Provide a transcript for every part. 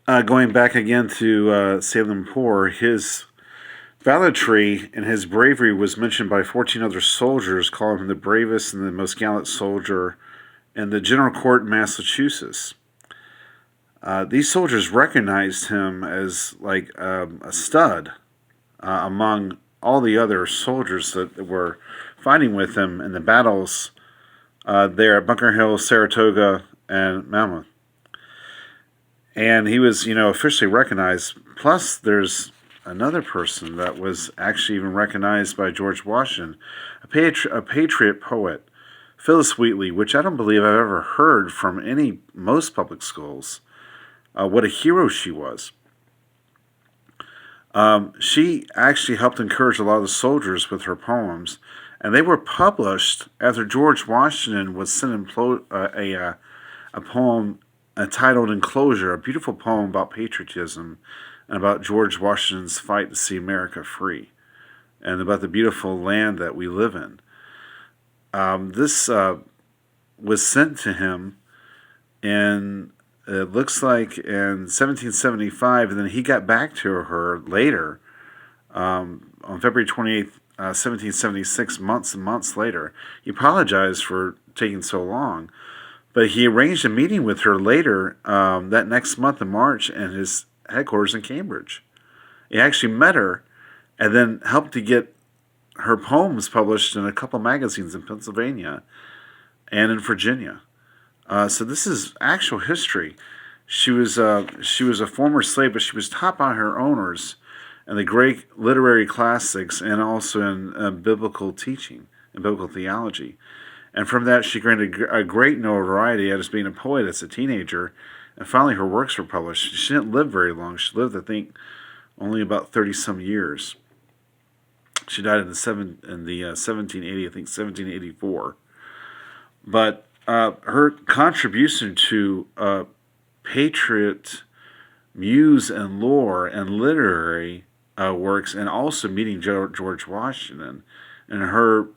Going back again to Salem Poor, his valentry and his bravery was mentioned by 14 other soldiers, calling him the bravest and the most gallant soldier in the General Court in Massachusetts. These soldiers recognized him as like a stud among all the other soldiers that were fighting with him in the battles there at Bunker Hill, Saratoga, and Monmouth. And he was, officially recognized. Plus, there's another person that was actually even recognized by George Washington, a patriot poet, Phyllis Wheatley, which I don't believe I've ever heard from most public schools. What a hero she was. She actually helped encourage a lot of the soldiers with her poems, and they were published after George Washington was sent a poem titled Enclosure, a beautiful poem about patriotism and about George Washington's fight to see America free and about the beautiful land that we live in. This was sent to him in, it looks like, in 1775, and then he got back to her later on February 28th, 1776, months and months later. He apologized for taking so long, but he arranged a meeting with her later that next month in March in his headquarters in Cambridge. He actually met her and then helped to get her poems published in a couple magazines in Pennsylvania and in Virginia. So this is actual history. She was a former slave, but she was taught by her owners in the great literary classics and also in biblical teaching and biblical theology. And from that, she gained a great notoriety as being a poet as a teenager. And finally, her works were published. She didn't live very long. She lived, I think, only about 30-some years. She died in the 1780, I think 1784. But her contribution to patriot muse and lore and literary works, and also meeting George Washington, and her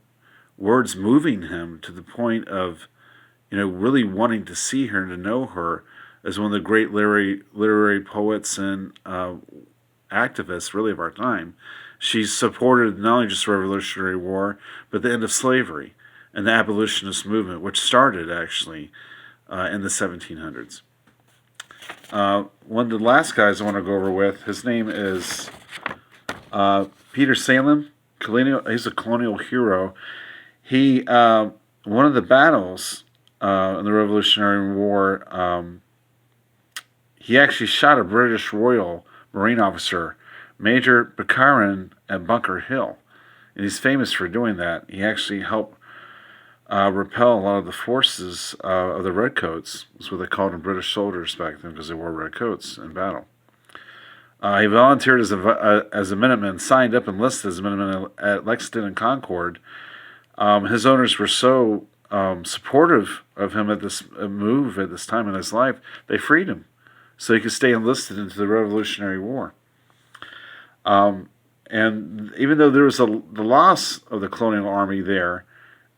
words moving him to the point of, really wanting to see her and to know her as one of the great literary poets and activists, really, of our time. She supported not only just the Revolutionary War, but the end of slavery and the abolitionist movement, which started actually in the 1700s. One of the last guys I want to go over with, his name is Peter Salem. He's a colonial hero. He one of the battles in the Revolutionary War, he actually shot a British Royal Marine officer, Major Buchanan, at Bunker Hill, and he's famous for doing that. He actually helped repel a lot of the forces of the Redcoats. That's what they called them, British soldiers back then, because they wore red coats in battle. He volunteered as a Minuteman, signed up and enlisted as a Minuteman at Lexington and Concord. His owners were so supportive of him at this move at this time in his life, they freed him so he could stay enlisted into the Revolutionary War. And even though there was the loss of the colonial army there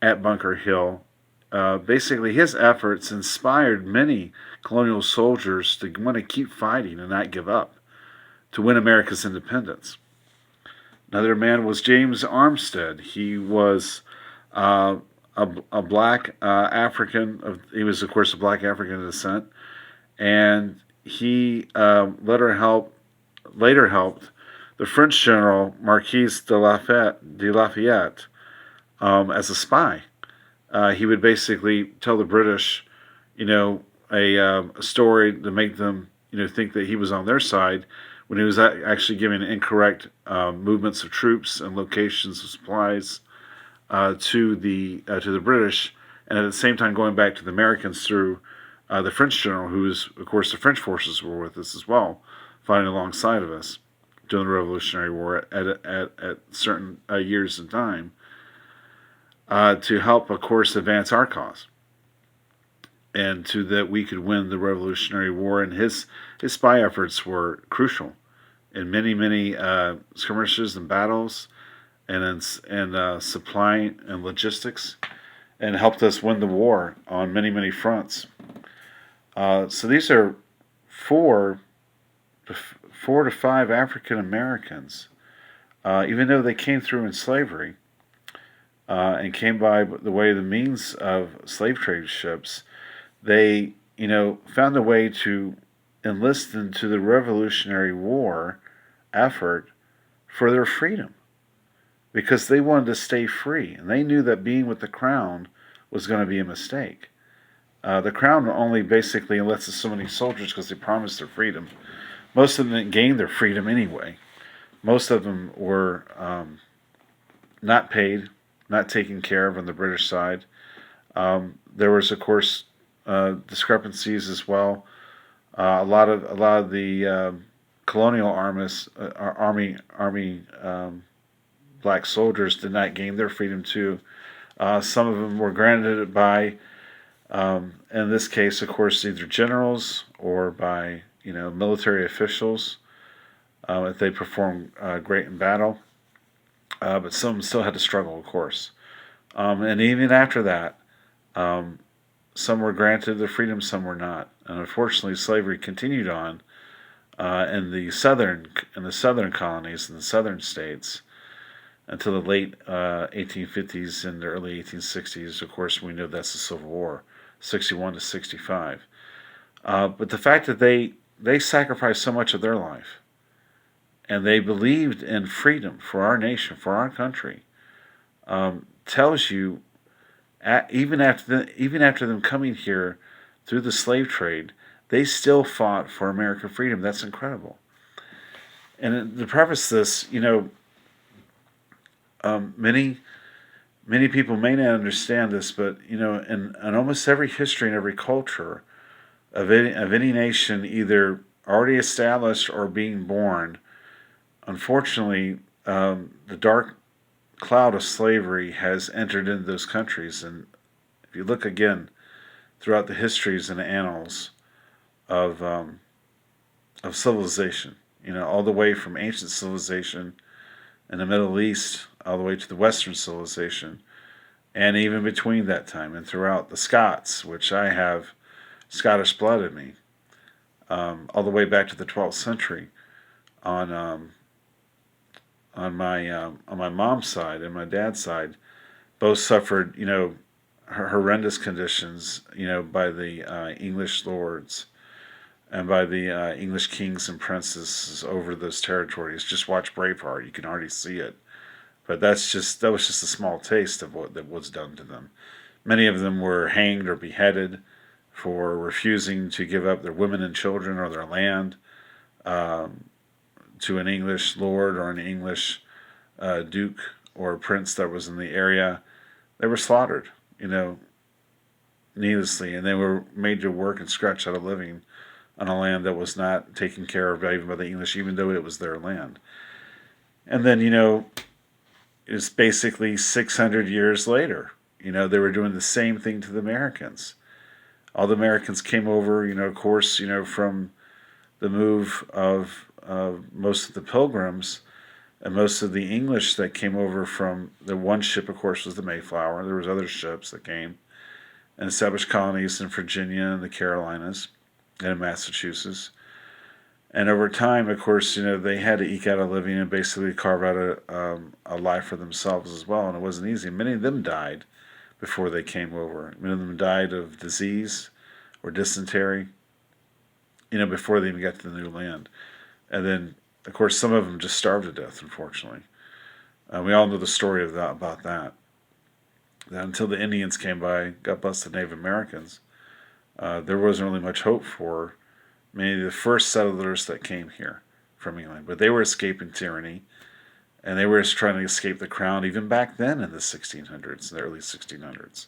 at Bunker Hill, basically his efforts inspired many colonial soldiers to want to keep fighting and not give up, to win America's independence. Another man was James Armstead. He was a black African. He was, of course, a black African descent, and he later helped the French general Marquis de Lafayette as a spy. He would basically tell the British, a story to make them, think that he was on their side, when he was actually giving incorrect movements of troops and locations of supplies to the British, and at the same time going back to the Americans through the French general, who was, of course, the French forces were with us as well, fighting alongside of us during the Revolutionary War at certain years in time, to help, of course, advance our cause, and to that we could win the Revolutionary War. And his spy efforts were crucial in many skirmishes and battles, and in supply and logistics, and helped us win the war on many fronts. So these are four 4 to 5 African Americans, even though they came through in slavery and came by the way of the means of slave trade ships, they, found a way to enlist into the Revolutionary War effort for their freedom because they wanted to stay free and they knew that being with the crown was going to be a mistake. The crown only basically enlisted so many soldiers because they promised their freedom. Most of them didn't gain their freedom anyway. Most of them were not paid, not taken care of on the British side. There was, of course, discrepancies as well. A lot of the colonial army black soldiers did not gain their freedom too. Some of them were granted it by, in this case, of course, either generals or by military officials if they performed great in battle. But some still had to struggle, of course. And even after that, some were granted their freedom, some were not. And unfortunately, slavery continued on in the southern colonies, in the southern states, until the late 1850s and the early 1860s. Of course, we know that's the Civil War, 61 to 65. But the fact that they sacrificed so much of their life, and they believed in freedom for our nation, for our country, tells you, even after them coming here through the slave trade, they still fought for American freedom. That's incredible. And to preface this, many people may not understand this, but in almost every history and every culture of any nation, either already established or being born, unfortunately, the dark cloud of slavery has entered into those countries. And if you look again throughout the histories and the annals of civilization, all the way from ancient civilization in the Middle East all the way to the Western civilization, and even between that time and throughout the Scots, which I have Scottish blood in me, all the way back to the 12th century, on my mom's side and my dad's side, both suffered horrendous conditions by the English lords and by the English kings and princes over those territories. Just watch Braveheart; you can already see it. But that was just a small taste of what that was done to them. Many of them were hanged or beheaded for refusing to give up their women and children or their land to an English lord or an English duke or prince that was in the area. They were slaughtered, needlessly, and they were made to work and scratch out a living on a land that was not taken care of even by the English, even though it was their land. And then, it's basically 600 years later. They were doing the same thing to the Americans. All the Americans came over, of course, from the move of most of the Pilgrims and most of the English that came over from the one ship, of course, was the Mayflower. There was other ships that came and established colonies in Virginia and the Carolinas and in Massachusetts. And over time, of course, they had to eke out a living and basically carve out a life for themselves as well. And it wasn't easy. Many of them died before they came over. Many of them died of disease or dysentery, before they even got to the new land. And then, of course, some of them just starved to death, unfortunately. We all know the story about that. That until the Indians came by, got busted Native Americans, there wasn't really much hope for many of the first settlers that came here from England. But they were escaping tyranny, and they were just trying to escape the crown even back then in the 1600s, in the early 1600s.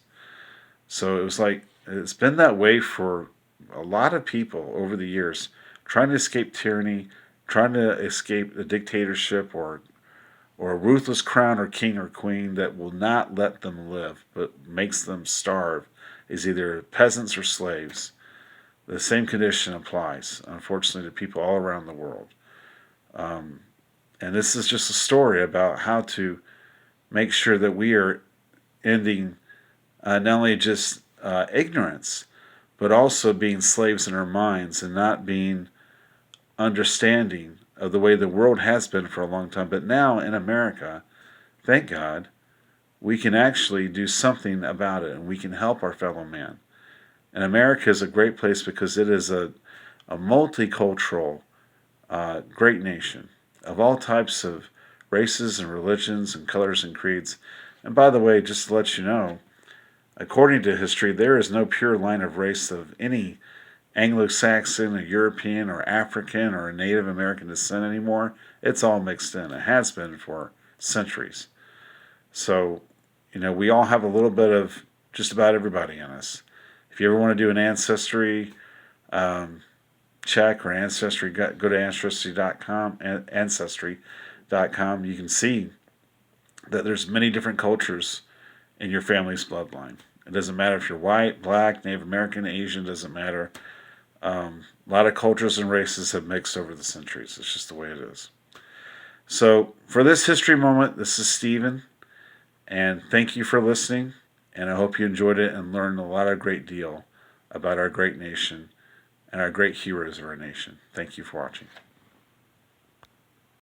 So it was like, it's been that way for a lot of people over the years, trying to escape tyranny, trying to escape a dictatorship or a ruthless crown or king or queen that will not let them live, but makes them starve, is either peasants or slaves. The same condition applies, unfortunately, to people all around the world. And this is just a story about how to make sure that we are ending not only just ignorance, but also being slaves in our minds and not being understanding of the way the world has been for a long time. But now in America, thank God, we can actually do something about it and we can help our fellow man. And America is a great place because it is a multicultural, great nation of all types of races and religions and colors and creeds. And by the way, just to let you know, according to history, there is no pure line of race of any Anglo-Saxon or European or African or Native American descent anymore. It's all mixed in. It has been for centuries. So, we all have a little bit of just about everybody in us. If you ever want to do an ancestry check or ancestry, go to ancestry.com. You can see that there's many different cultures in your family's bloodline. It doesn't matter if you're white, black, Native American, Asian, doesn't matter. A lot of cultures and races have mixed over the centuries. It's just the way it is. So for this history moment, this is Stephen, and thank you for listening, and I hope you enjoyed it and learned a lot of great deal about our great nation and our great heroes of our nation. Thank you for watching.